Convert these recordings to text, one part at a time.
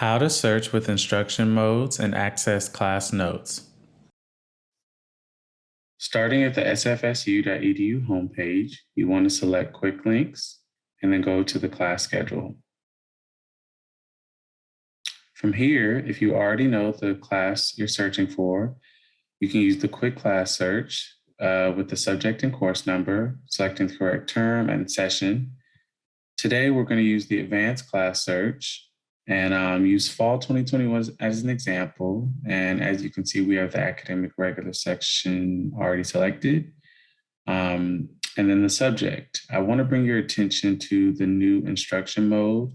How to search with instruction modes and access class notes. Starting at the sfsu.edu homepage, you want to select Quick Links and then go to the class schedule. From here, if you already know the class you're searching for, you can use the quick class search with the subject and course number, selecting the correct term and session. Today, we're going to use the advanced class search and use fall 2021 as an example. And as you can see, we have the academic regular section already selected. And then the subject. I want to bring your attention to the new instruction mode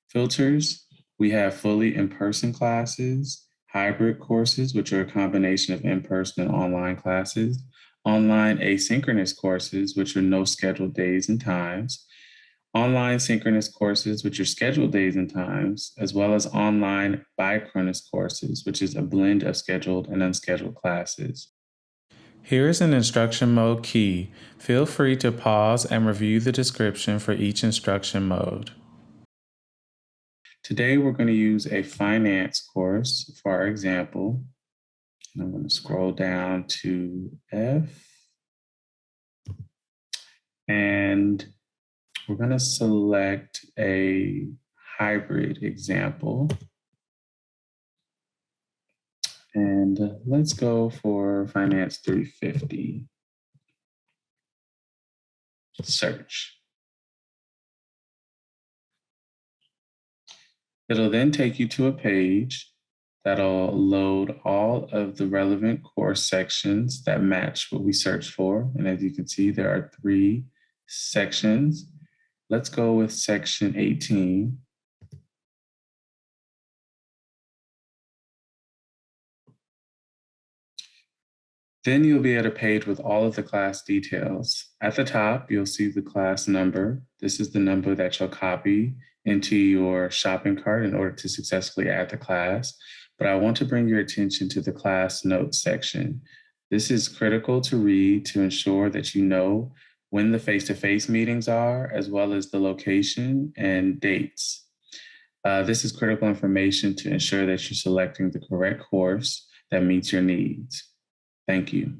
filters. We have fully in-person classes, hybrid courses, which are a combination of in-person and online classes, online asynchronous courses, which are no scheduled days and times, online synchronous courses, which are scheduled days and times, as well as online bichronous courses, which is a blend of scheduled and unscheduled classes. Here is an instruction mode key. Feel free to pause and review the description for each instruction mode. Today, we're going to use a finance course for our example. And I'm going to scroll down to F. And we're going to select a hybrid example. And let's go for Finance 350. Search. It'll then take you to a page that'll load all of the relevant course sections that match what we searched for. And as you can see, there are 3 sections. Let's go with section 18. Then you'll be at a page with all of the class details. At the top, you'll see the class number. This is the number that you'll copy into your shopping cart in order to successfully add the class. But I want to bring your attention to the class notes section. This is critical to read to ensure that you know when the face-to-face meetings are, as well as the location and dates. This is critical information to ensure that you're selecting the correct course that meets your needs. Thank you.